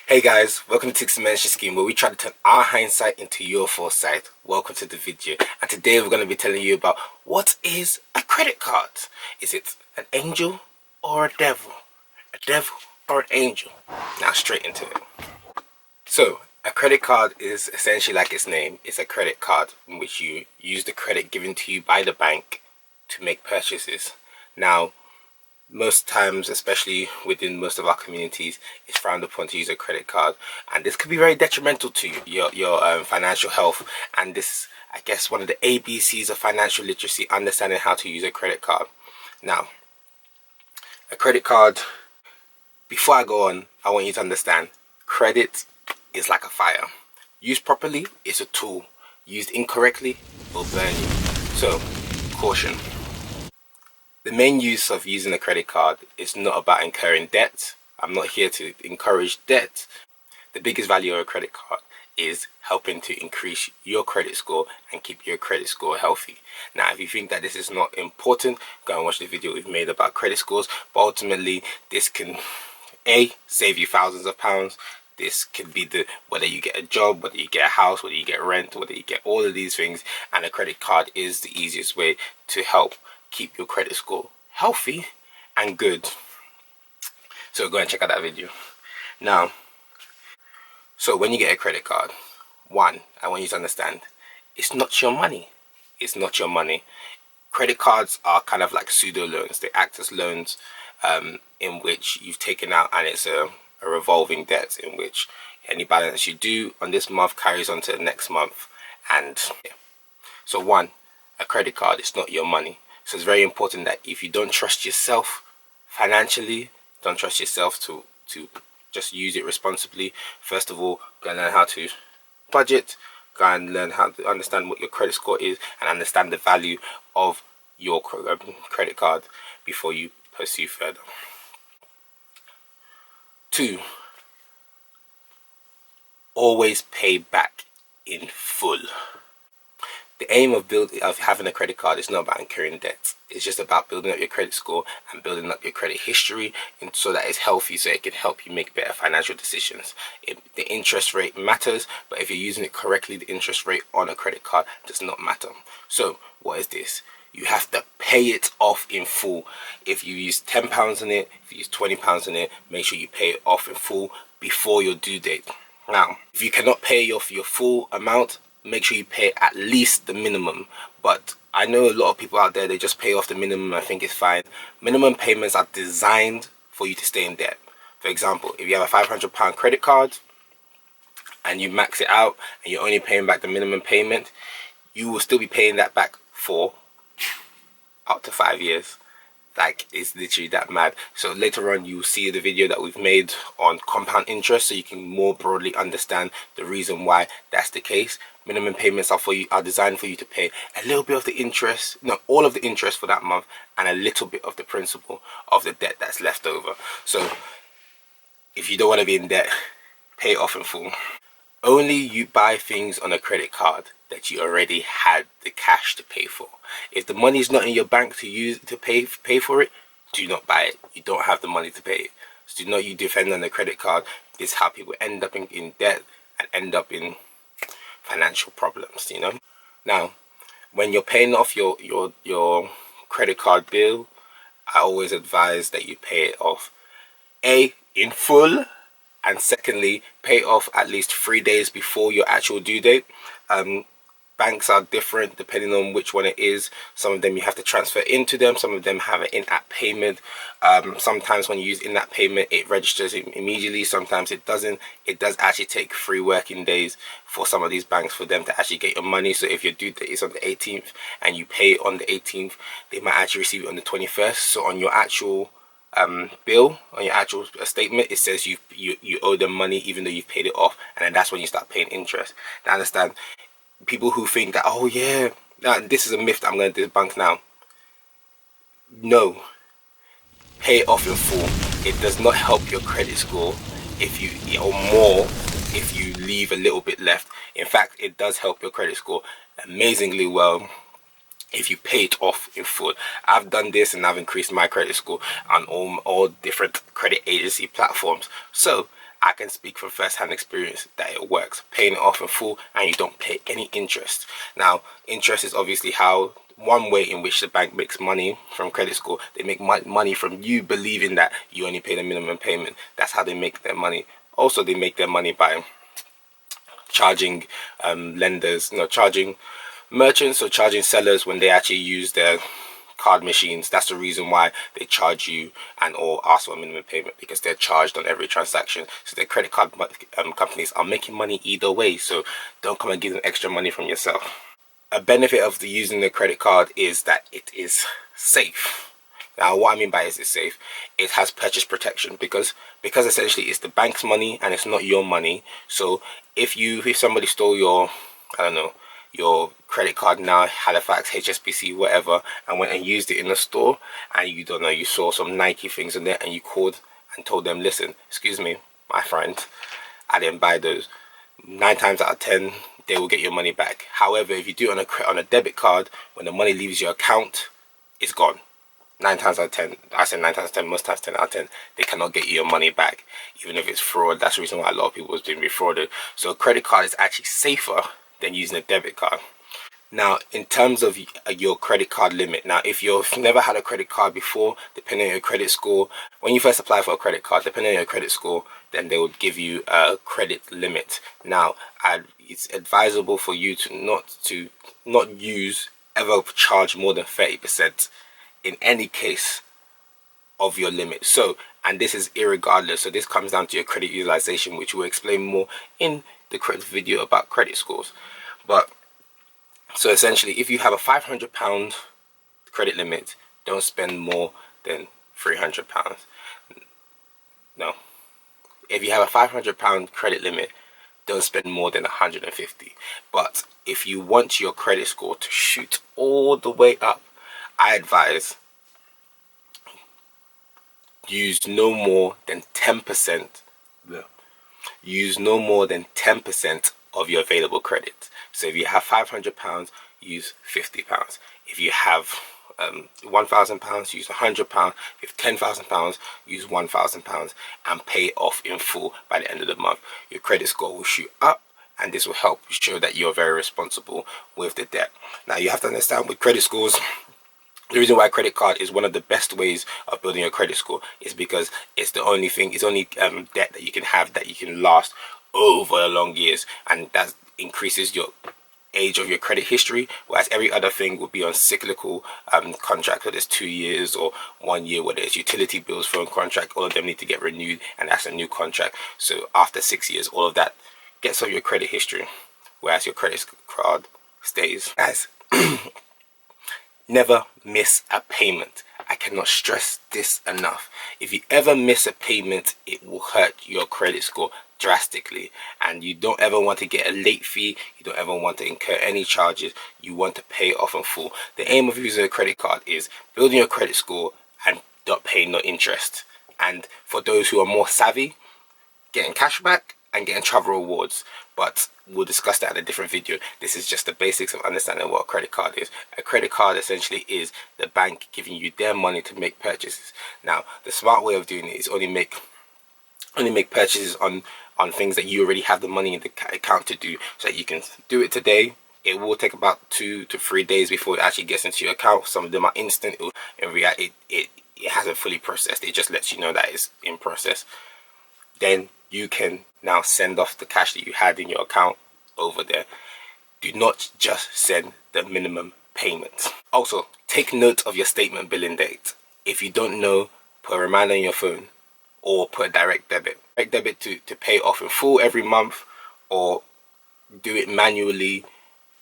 Hey guys, welcome to Tickzon Mentorship Scheme, where we try to turn our hindsight into your foresight. Welcome to the video, and today we're going to be telling you about what is a credit card. Is it an angel or a devil? A devil or an angel? Now straight into it. So, a credit card is essentially like its name. It's a credit card in which you use the credit given to you by the bank to make purchases. Now, most times, especially within most of our communities, it's frowned upon to use a credit card, and this could be very detrimental to your financial health. And this is, I guess, one of the ABCs of financial literacy: understanding how to use a credit card. Now, a credit card, before I go on, I want you to understand credit is like a fire. Used properly, it's a tool. Used incorrectly, it will burn you. So, caution. The main use of using a credit card is not about incurring debt. I'm not here to encourage debt. The biggest value of a credit card is helping to increase your credit score and keep your credit score healthy. Now, if you think that this is not important, go and watch the video we've made about credit scores. But ultimately, this can save you thousands of pounds. This could be whether you get a job, whether you get a house, whether you get rent, whether you get all of these things, and a credit card is the easiest way to help keep your credit score healthy and good. So go and check out that video. Now, so when you get a credit card, one, I want you to understand, it's not your money. It's not your money. Credit cards are kind of like pseudo loans. They act as loans in which you've taken out, and it's a revolving debt in which any balance you do on this month carries on to the next month. And so one, a credit card is not your money. So it's very important that if you don't trust yourself financially, don't trust yourself to just use it responsibly, first of all, go and learn how to budget, go and learn how to understand what your credit score is, and understand the value of your credit card before you pursue further. Two, always pay back in full. The aim of having a credit card is not about incurring debt. It's just about building up your credit score and building up your credit history, and so that it's healthy, so it can help you make better financial decisions. The interest rate matters, but if you're using it correctly, the interest rate on a credit card does not matter. So what is this? You have to pay it off in full. If you use £10 on it, if you use £20 on it, make sure you pay it off in full before your due date. Now, if you cannot pay off your full amount, make sure you pay at least the minimum. But I know a lot of people out there, they just pay off the minimum. I think it's fine. Minimum payments are designed for you to stay in debt. For example, if you have a £500 credit card and you max it out and you're only paying back the minimum payment, you will still be paying that back for up to 5 years. Like, it's literally that mad. So later on, you'll see the video that we've made on compound interest, so you can more broadly understand the reason why that's the case. Minimum payments are designed for you to pay a little bit of the interest, not all of the interest for that month, and a little bit of the principal of the debt that's left over. So if you don't want to be in debt, pay it off in full. Only you buy things on a credit card that you already had the cash to pay for. If the money is not in your bank to use to pay for it, do not buy it. You don't have the money to pay it. So do not you depend on the credit card. This is how people end up in debt and end up in financial problems, you know. Now, when you're paying off your credit card bill, I always advise that you pay it off in full, and secondly, pay it off at least 3 days before your actual due date. Banks are different depending on which one it is. Some of them you have to transfer into them, some of them have an in-app payment. Sometimes when you use in-app payment, it registers immediately, sometimes it doesn't. It does actually take 3 working days for some of these banks for them to actually get your money. So if your due date is on the 18th and you pay it on the 18th, they might actually receive it on the 21st. So on your actual bill, on your actual statement, it says you owe them money even though you've paid it off, and then that's when you start paying interest. Now understand, people who think that, oh yeah, this is a myth that I'm going to debunk now. No, pay it off in full. It does not help your credit score if you, or more, if you leave a little bit left. In fact, it does help your credit score amazingly well if you pay it off in full. I've done this and I've increased my credit score on all different credit agency platforms. So I can speak from first-hand experience that it works. Paying it off in full and you don't pay any interest. Now, interest is obviously one way in which the bank makes money from credit score. They make money from you believing that you only pay the minimum payment. That's how they make their money. Also, they make their money by charging charging merchants or charging sellers when they actually use their card machines. That's the reason why they charge you and or ask for a minimum payment, because they're charged on every transaction. So the credit card companies are making money either way, so don't come and give them extra money from yourself. A benefit of using the credit card is that it is safe. Now, what I mean by is it safe? It has purchase protection because essentially it's the bank's money and it's not your money. So if somebody stole your, I don't know, your credit card now, Halifax, HSBC, whatever, and went and used it in the store, and you don't know, you saw some Nike things in there, and you called and told them, listen, excuse me, my friend, I didn't buy those. 9 times out of 10, they will get your money back. However, if you do it on a debit card, when the money leaves your account, it's gone. 9 times out of 10, I said 9 times out of 10, most times 10 out of 10, they cannot get you your money back, even if it's fraud. That's the reason why a lot of people have been defrauded. So a credit card is actually safer than using a debit card. Now, in terms of your credit card limit, now if you've never had a credit card before, depending on your credit score, when you first apply for a credit card, depending on your credit score, then they would give you a credit limit. Now, it's advisable for you to not ever charge more than 30% in any case of your limit. So, and this is irregardless. So this comes down to your credit utilization, which we'll explain more in the credit video about credit scores. But so essentially, if you have a £500 credit limit, don't spend more than £300. No. If you have a £500 credit limit, don't spend more than 150. But if you want your credit score to shoot all the way up, I advise use no more than 10%. Use no more than 10% of your available credit. So if you have £500, use £50. If you have £1,000, use £100. If you have £10,000, use £1,000 and pay it off in full by the end of the month. Your credit score will shoot up, and this will help show that you're very responsible with the debt. Now, you have to understand with credit scores, the reason why credit card is one of the best ways of building your credit score is because it's the only debt that you can have that you can last over long years, and that increases your age of your credit history, whereas every other thing would be on cyclical contract, whether it's 2 years or 1 year, whether it's utility bills, phone contract, all of them need to get renewed, and that's a new contract. So after 6 years, all of that gets off your credit history, whereas your credit card stays. Guys, never miss a payment. I cannot stress this enough. If you ever miss a payment, it will hurt your credit score drastically, and you don't ever want to get a late fee. You don't ever want to incur any charges. You want to pay off in full. The aim of using a credit card is building your credit score and not paying no interest, and for those who are more savvy, getting cash back and getting travel rewards. But we'll discuss that in a different video. This is just the basics of understanding what a credit card is. A credit card essentially is the bank giving you their money to make purchases. Now, the smart way of doing it is only make purchases on things that you already have the money in the account to do, so that you can do it today. It will take about 2 to 3 days before it actually gets into your account. Some of them are instant. In reality, it hasn't fully processed. It just lets you know that it's in process. Then you can now send off the cash that you had in your account over there. Do not just send the minimum payment. Also, take note of your statement billing date. If you don't know, put a reminder on your phone or put a direct debit. Direct debit to pay off in full every month, or do it manually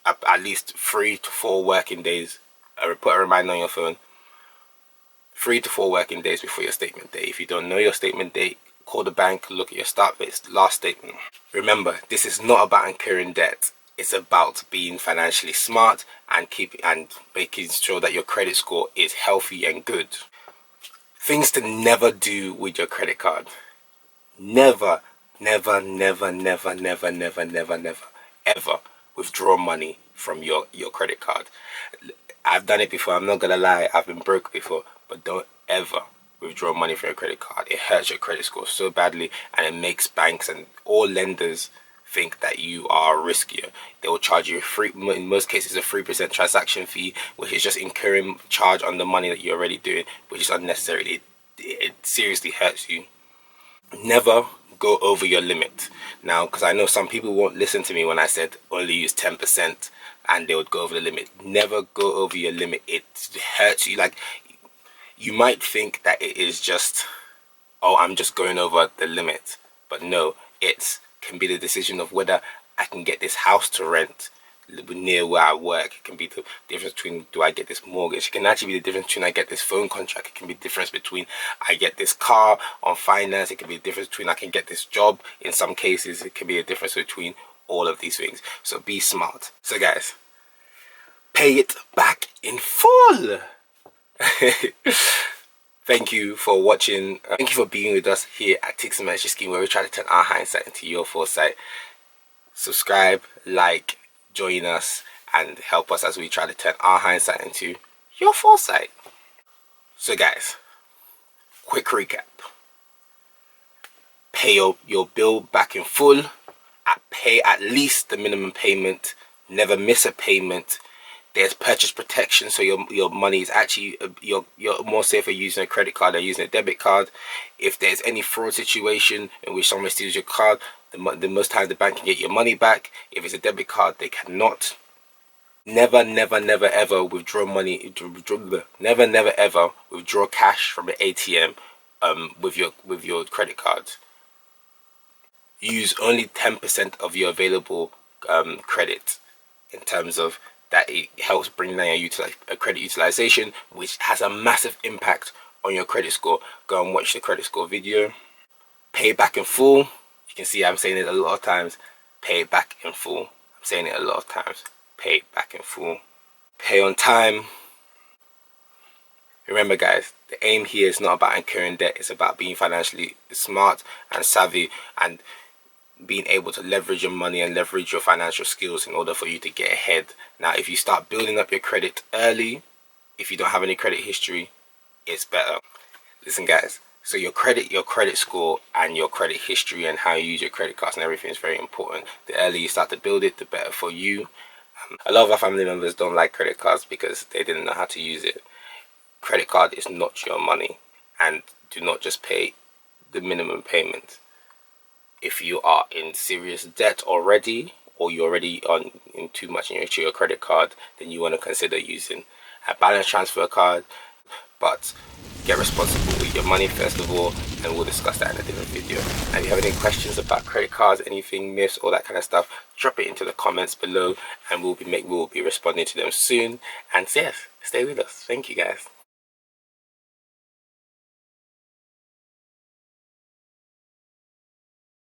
at least 3 to 4 working days. Put a reminder on your phone 3 to 4 working days before your statement date. If you don't know your statement date, call the bank, look at your last statement. Remember, this is not about incurring debt. It's about being financially smart and making sure that your credit score is healthy and good. Things to never do with your credit card. Never, never, never, never, never, never, never, never, ever withdraw money from your credit card. I've done it before. I'm not gonna lie. I've been broke before, but don't ever withdraw money from your credit card. It hurts your credit score so badly, and it makes banks and all lenders think that you are riskier. They will charge you in most cases, a 3% transaction fee, which is just incurring charge on the money that you're already doing, which is unnecessary. It seriously hurts you. Never go over your limit. Now, because I know some people won't listen to me when I said only use 10% and they would go over the limit. Never go over your limit. It hurts you. Like, you might think that it is just, oh, I'm just going over the limit. But no, it can be the decision of whether I can get this house to rent near where I work. It can be the difference between, do I get this mortgage? It can actually be the difference between I get this phone contract. It can be the difference between I get this car on finance. It can be the difference between I can get this job. In some cases, it can be a difference between all of these things. So be smart. So guys, pay it back in full. Thank you for watching. Thank you for being with us here at Tickzon Mentorship Scheme, where we try to turn our hindsight into your foresight. Subscribe, like, join us, and help us as we try to turn our hindsight into your foresight. So guys, quick recap. Pay your bill back in full. Pay at least the minimum payment. Never miss a payment. There's purchase protection, so your money is actually, you're more safer using a credit card than using a debit card. If there's any fraud situation in which someone steals your card, the most time the bank can get your money back. If it's a debit card, they cannot. Never ever withdraw money. Never ever withdraw cash from the ATM with your credit cards. Use only 10% of your available credit, in terms of that it helps bring down your credit utilization, which has a massive impact on your credit score. Go and watch the credit score video. Pay back in full. You can see I'm saying it a lot of times. Pay it back in full. I'm saying it a lot of times. Pay it back in full. Pay on time. Remember guys, the aim here is not about incurring debt. It's about being financially smart and savvy, and being able to leverage your money and leverage your financial skills in order for you to get ahead. Now, if you start building up your credit early, if you don't have any credit history, it's better. Listen guys, so your credit score and your credit history and how you use your credit cards and everything is very important. The earlier you start to build it, the better for you. A lot of our family members don't like credit cards because they didn't know how to use it. Credit card is not your money, and do not just pay the minimum payment. If you are in serious debt already, or you're already in too much in your credit card, then you want to consider using a balance transfer card. But get responsible with your money first of all, and we'll discuss that in a different video. And if you have any questions about credit cards, anything, myths, all that kind of stuff, drop it into the comments below, and we'll be responding to them soon. And yes, stay with us. Thank you guys.